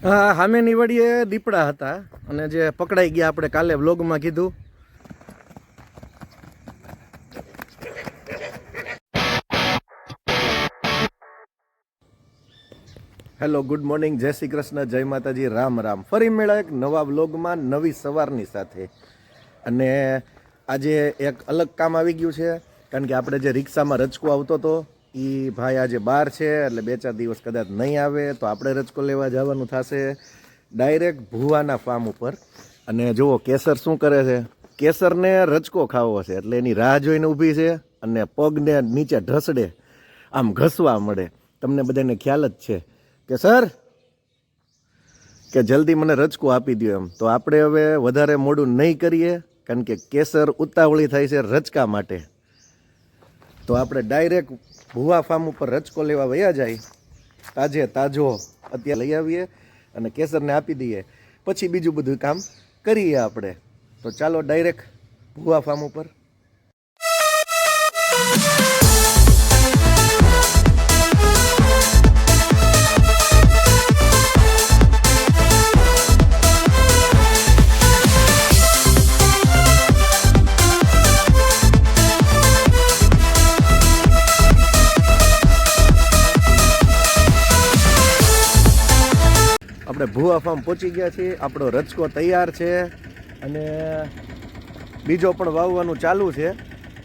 હા, સામેની વડીએ દીપડા હતા અને જે પકડાઈ ગયા આપણે કાલે વ્લોગમાં કીધું. હેલો, ગુડ મોર્નિંગ, જય શ્રી કૃષ્ણ, જય માતાજી, રામ રામ. ફરી મેળા એક નવા વ્લોગમાં નવી સવારની સાથે. અને આજે એક અલગ કામ આવી ગયું છે, કારણ કે આપણે જે રિક્ષામાં રચકો આવતો હતો એ ભાઈ આજે બહાર છે, એટલે 2-4 દિવસ કદાચ નહીં આવે, તો આપણે રચકો લેવા જવાનું થશે ડાયરેક્ટ ભુવાના ફાર્મ ઉપર. અને જુઓ કેસર શું કરે છે, કેસરને રચકો ખાવો છે એટલે એની રાહ જોઈને ઊભી છે અને પગને નીચે ઢસડે આમ ઘસવા મળે. તમને બધાને ખ્યાલ જ છે કે સર કે જલ્દી મને રચકો આપી દો એમ. તો આપણે હવે વધારે મોડું નહીં કરીએ, કારણ કે કેસર ઉતાવળી થાય છે રચકા માટે. તો આપણે ડાયરેક્ટ ભુવા ફાર્મ ઉપર રચકો લેવા વયા જાય, તાજે તાજો અત્યારે લઈ આવીએ અને કેસરને આપી દઈએ, પછી બીજું બધું કામ કરીએ આપણે. તો ચાલો ડાયરેક્ટ ભુવા ફાર્મ ઉપર. આપણે ભુવા ફાર્મ પહોંચી ગયા છીએ, આપણો રચકો તૈયાર છે અને બીજો પણ વાવવાનું ચાલુ છે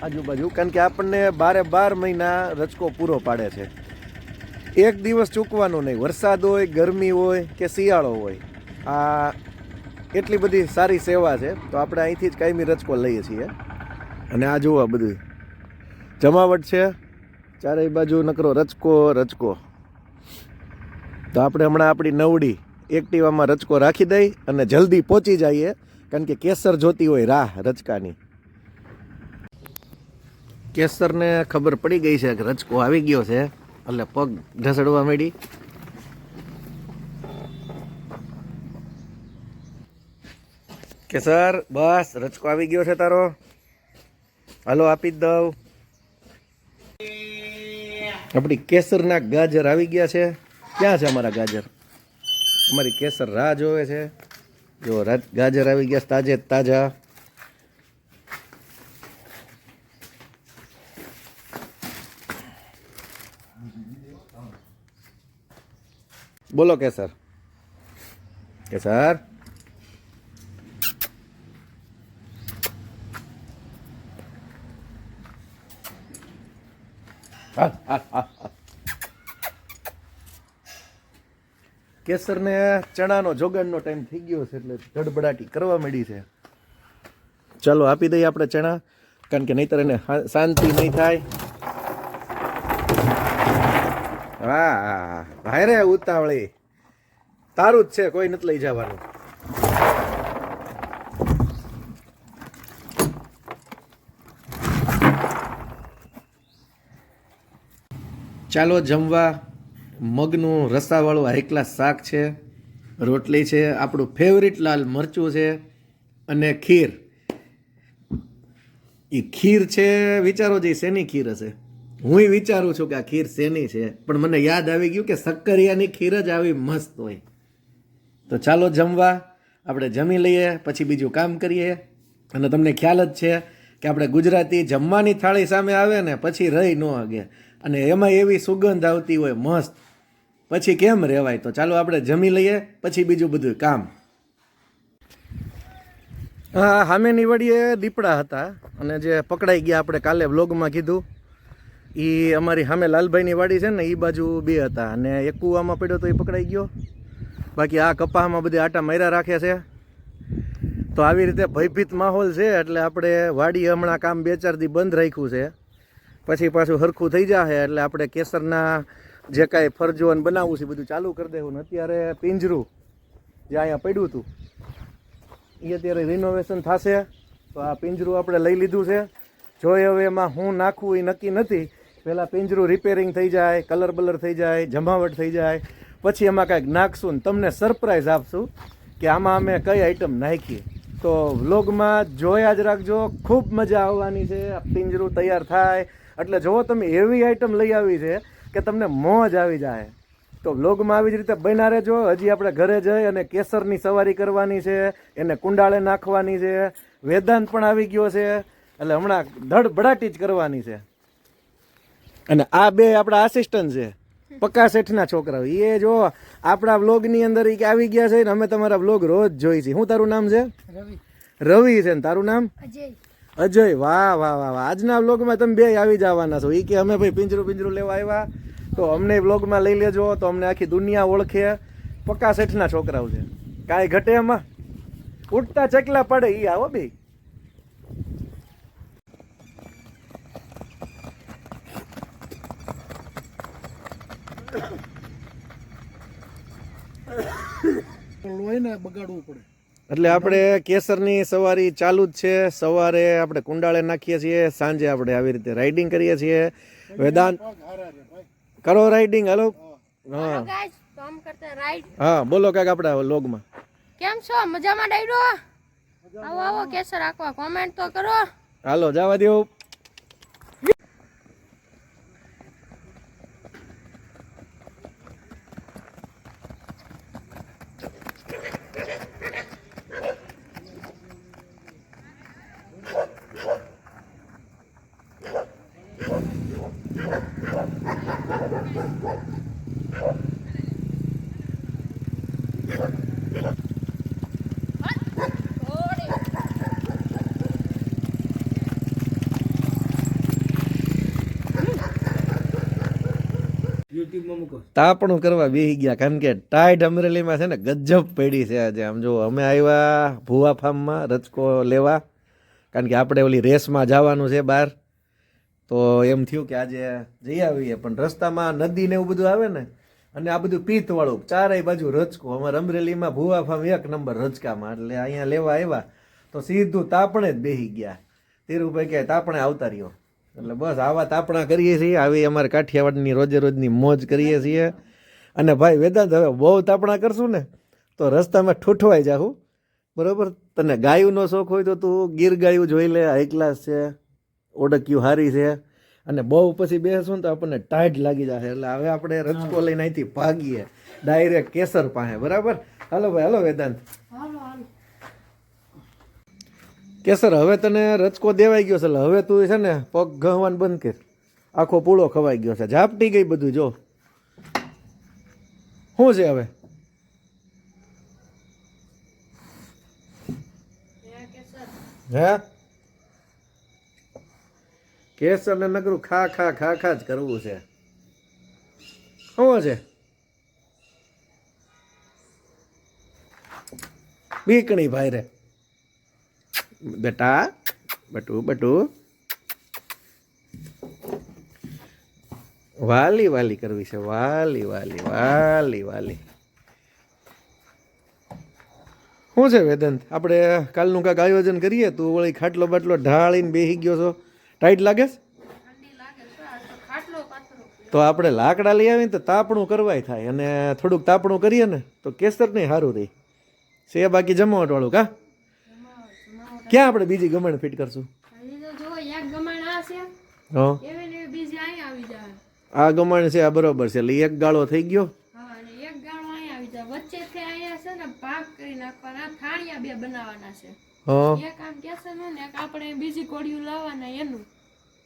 આજુબાજુ, કારણ કે આપણને 12 મહિના રચકો પૂરો પાડે છે. એક દિવસ ચૂકવાનું નહીં, વરસાદ હોય, ગરમી હોય કે શિયાળો હોય, આ એટલી બધી સારી સેવા છે. તો આપણે અહીંથી જ કાયમી રચકો લઈએ છીએ. અને આ જુઓ બધું જમાવટ છે, ચારેય બાજુ નકરો રચકો રચકો. તો આપણે હમણાં આપણી નવડી એક્ટિવામાં રચકો રાખી દઈ અને જલ્દી પહોંચી જઈએ, કારણ કે કેસર જોતી હોય રાહ રચકાની. કેસરને ખબર પડી ગઈ છે કે રચકો આવી ગયો છે, એટલે પગ ઢસડવા માંડી. કેસર બસ રચકો આવી ગયો છે તારો, હાલો આપી જ દઉં. આપણી કેસરના ગાજર આવી ગયા છે. ક્યાં છે અમારા ગાજર? અમારી કેસર રાહ જોવે છે. જો ગાજર આવી ગયા તાજે તાજા. બોલો કેસર, કેસર કેસરને ચણાનો જોગાણનો ટાઈમ થઈ ગયો છે, એટલે ધડબડાટી કરવા માંડી છે. ચાલો આપી દઈએ આપણે ચણા, કારણ કે નહીંતર એને શાંતિ નહીં થાય. હા ભાઈ રે ઉતાવળી, તારું જ છે, કોઈ નથી લઈ જવાનું. ચાલો જમવા. મગનું રસાવાળું હાઈ ક્લાસ શાક છે, રોટલી છે, આપણું ફેવરિટ લાલ મરચું છે અને ખીર. એ ખીર છે, વિચારો જે શેની ખીર હશે. હું વિચારું છું કે આ ખીર શેની છે, પણ મને યાદ આવી ગયું કે શક્કરિયાની ખીર જ આવી મસ્ત હોય. તો ચાલો જમવા. આપણે જમી લઈએ, પછી બીજું કામ કરીએ. અને તમને ખ્યાલ જ છે કે આપણે ગુજરાતી જમવાની થાળી સામે આવે ને પછી રહી ન હગે, અને એમાં એવી સુગંધ આવતી હોય મસ્ત, પછી કેમ રહેવાય. તો ચાલો આપણે જમી લઈએ, પછી બીજું બધું કામ. હા, સામેની વડીએ દીપડા હતા અને જે પકડાઈ ગયા આપણે કાલે વ્લોગમાં કીધું, એ અમારી સામે લાલભાઈની વાડી છે ને, એ બાજુ 2 હતા અને એક કૂવામાં પડ્યો તો એ પકડાઈ ગયો. બાકી આ કપાસમાં બધી આટા માર્યા રાખે છે. તો આવી રીતે ભયભીત માહોલ છે, એટલે આપણે વાડી હમણાં કામ 2-4 દી બંધ રાખ્યું છે, પછી પાછું સરખું થઈ જશે એટલે આપણે કેસરના જે કાંઈ ફરજોન બનાવવું છે બધું ચાલુ કરી દેવું. અત્યારે પિંજરું જે અહીંયા પડ્યું હતું એ અત્યારે રિનોવેશન થશે, તો આ પિંજરું આપણે લઈ લીધું છે. જો હવે એમાં હું નાખવું એ નક્કી નથી. પહેલાં પિંજરું રિપેરિંગ થઈ જાય, કલર બલર થઈ જાય, જમાવટ થઈ જાય, પછી એમાં કાંઈક નાખશું ને તમને સરપ્રાઈઝ આપશું કે આમાં અમે કઈ આઈટમ નાખીએ. તો વ્લોગમાં જોયા જ રાખજો, ખૂબ મજા આવવાની છે. પિંજરું તૈયાર થાય એટલે જો તમે એવી આઈટમ લઈ આવી છે કે તમને મોજ આવી જાય. તો તો વ્લોગમાં આવી જ રીતે બન્યા રહેજો. હજી આપણે ઘરે જઈ અને કેસરની સવારી કરવાની છે, એને કુંડાળે નાખવાની છે. વેદાંત પણ આવી ગયો છે, એટલે હમણાં ધડબડાટી જ કરવાની છે. અને આ બે આપણા આસિસ્ટન્ટ છે, પક્કા શેઠના છોકરાઓ. એ જો આપણા વ્લોગની અંદર ઈ કે આવી ગયા છે ને અમે તમારા વ્લોગ રોજ જોઈ છીએ. શું તારું નામ છે? રવિ છે ને તારું નામ? અજય. વાહ વાહ વાહ વાહ. આજના વ્લોગમાં તમે બે આવી જવાના છો. એ કે અમે ભાઈ પિંજરું લેવા આવ્યા, તો અમને વ્લોગમાં લઈ લેજો, તો અમને આખી દુનિયા ઓળખે. પક્કા શેઠના છોકરાઓ છે, કાંઈ ઘટે એમાં. ઉઠતા ચકલા પડે ઈ આવો બે. બગાડવું પડે એટલે આપણે કેસરની સવારી ચાલુ જ છે. સવારે આપણે કુંડાળે નાખીએ છીએ, સાંજે આપણે આવી રીતે રાઇડિંગ કરીએ છીએ. વેદાંત કરો રાઇડિંગ. હાલો. હા હા, બોલો કાંઈક આપણા લોગમાં. કેમ છો? મજામાં ડાયરો? આવો આવો કેસર આખવા, કોમેન્ટ તો કરો. હાલો જવા દો. તાપણું કરવા બેસી ગયા, કારણ કે ટાઈટ અમરેલીમાં છે ને ગજબ પડી છે આજે. આમ જો અમે આવ્યા ભુવા ફાર્મમાં રચકો લેવા, કારણ કે આપણે ઓલી રેસમાં જવાનું છે બહાર. તો એમ થયું કે આજે જઈ આવીએ, પણ રસ્તામાં નદી ને એવું બધું આવે ને, અને આ બધું પિત્તવાળું ચારેય બાજુ રચકો. અમારે અમરેલીમાં ભુવા ફાર્મ 1 નંબર રચકામાં, એટલે અહીંયા લેવા આવ્યા તો સીધું તાપણે જ બેસી ગયા. ધીરુભાઈ કે તાપણે આવતા રહ્યો. એટલે બસ આવા તાપણા કરીએ છીએ, આવી અમારે કાઠિયાવાડની રોજે રોજની મોજ કરીએ છીએ. અને ભાઈ વેદાંત, હવે બહુ તાપણા કરશું ને તો રસ્તામાં ઠૂઠવાઈ જાઉં, બરોબર? તને ગાયુંનો શોખ હોય તો તું ગીર ગાયું જોઈ લે, હાઈ ક્લાસ છે, ઓડક્યું હારી છે. અને બહુ પછી બેસું ને તો આપણને ટાઈટ લાગી જશે. એટલે હવે આપણે રચકો લઈને અહીંથી ભાગીએ ડાયરેક્ટ કેસર પાસે, બરાબર? હાલો ભાઈ, હાલો વેદાંત. કેસર, હવે તને રચકો દેવાઈ ગયો છે, એટલે હવે તું છે ને પગ ઘહવાનું બંધ કર. આખો પૂળો ખવાઈ ગયો છે, ઝાપટી ગઈ બધું. જો શું છે હવે? હે કેસર ને નકરું ખા ખા ખા ખા જ કરવું છે. શું છે? બીકણી ભાઈ રે બેટા, બટુ બટુ. વાલી વાલી કરવી છે, વાલી વાલી વાલી વાલી. શું છે વેદાંત? આપણે કાલનું કાંઈક આયોજન કરીએ. તું વળી ખાટલો બાટલો ઢાળીને બેસી ગયો છો, ટાઈટ લાગે છે? તો આપણે લાકડા લઈ આવીને તો તાપણું કરવાય થાય, અને થોડુંક તાપણું કરીએ ને તો કેસર નહીં સારું રહી છે. બાકી જમાવટ વાળું કા? ક્યાં આપણે બીજી ગમણ ફિટ કરશું? આ ગમણ છે, આ બરોબર છે. એટલે એક ગાળો થઈ ગયો.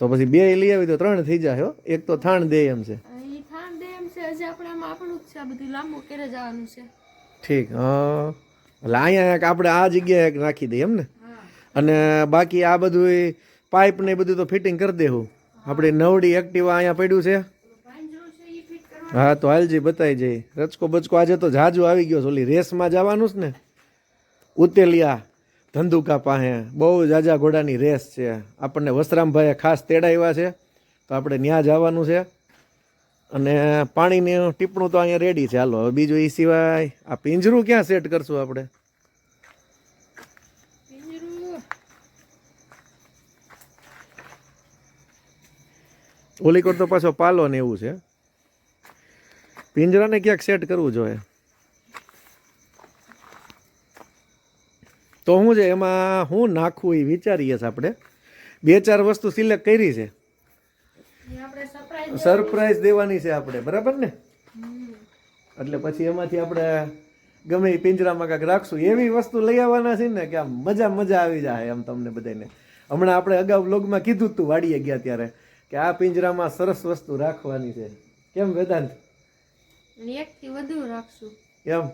તો પછી 2 લઈ આવી તો 3 થઈ જાય. એક તો થાણ દે એમ છે. ઠીક. હા, એટલે અહીંયા આપણે આ જગ્યાએ એક નાખી દઈએ એમ ને. અને બાકી આ બધું પાઇપ ને બધું તો ફિટિંગ કરી દેવું. આપણે નવડી એક્ટિવા અહીંયા પડ્યું છે. હા તો હાલજી બતાવી જઈ. રચકો બચકો આજે તો જાજુ આવી ગયો. ઓલી રેસમાં જવાનું છે ને, ઉતેલિયા ધંધુકા પાસે બહુ જાજા ઘોડાની રેસ છે. આપણને વસરામભાઈએ ખાસ તેડાવ્યા છે, તો આપણે ત્યાં જવાનું છે. અને પાણીનું ટીપણું તો અહીંયા રેડી છે. હાલો હવે બીજું એ સિવાય આ પિંજરું ક્યાં સેટ કરશું આપણે? ઓલી કોર તો પાછો પાલો ને એવું છે. પિંજરાને ક્યાંક સેટ કરવું જોઈએ. તો શું છે એમાં, શું નાખવું એ વિચારીએ છીએ આપણે. 2-4 વસ્તુ સિલેક્ટ કરી છે, સરપ્રાઈઝ દેવાની છે આપણે, બરાબર ને? એટલે પછી એમાંથી આપણે ગમે એ પિંજરામાં કાંઈક રાખશું એવી વસ્તુ લઈ આવવાના છે ને કે આમ મજા આવી જાય એમ તમને બધાને. હમણાં આપણે અગાઉ વ્લોગમાં કીધું જ તું વાડીએ ગયા ત્યારે કે આ પિંજરામાં સરસ વસ્તુ રાખવાની છે. કેમ વેદાંત? એક થી વધુ રાખશું એમ?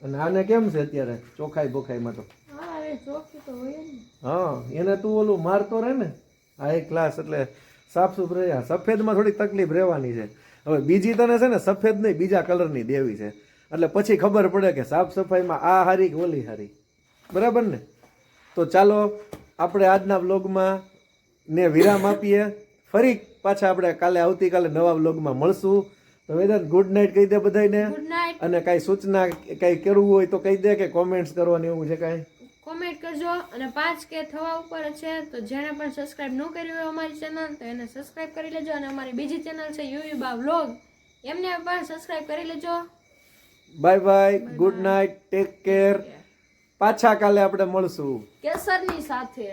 અને આને કેમ છે અત્યારે ચોખાઈ બોખાઈમાં તો? હા હવે ચોખ્ખું તો હોય ને. હા એને તું ઓલું મારતો રહે ને આ એક ક્લાસ એટલે સાફ સુફ રહે. સફેદમાં થોડી તકલીફ રહેવાની છે. હવે બીજી તને છે ને સફેદ નહીં બીજા કલરની દેવી છે એટલે પછી ખબર પડે કે સાફ સફાઈમાં આ હારી કે ઓલી હારી. બરાબર ને? તો ચાલો આપણે આજના વ્લોગમાં ને વિરામ આપીએ. ફરી પાછા આપણે કાલે આવતીકાલે નવા વ્લોગમાં મળશું. તો વેદાંત ગુડ નાઇટ કહી દે બધાને. Good night. અને કાંઈ સૂચના કાંઈ કરવું હોય તો કહી દે કે કોમેન્ટ્સ કરવાની એવું છે કાંઈ? કોમેન્ટ કરજો અને 5K થવા ઉપર છે તો જેને પણ સબસ્ક્રાઇબ ન કર્યું હોય અમારી ચેનલ તો એને સબસ્ક્રાઇબ કરી લેજો અને અમારી બીજી ચેનલ છે યુયુબા વ્લોગ એમને પણ સબસ્ક્રાઇબ કરી લેજો. Bye bye, good night, take care. પાછા કાલે આપણે મળશું કેસરની સાથે.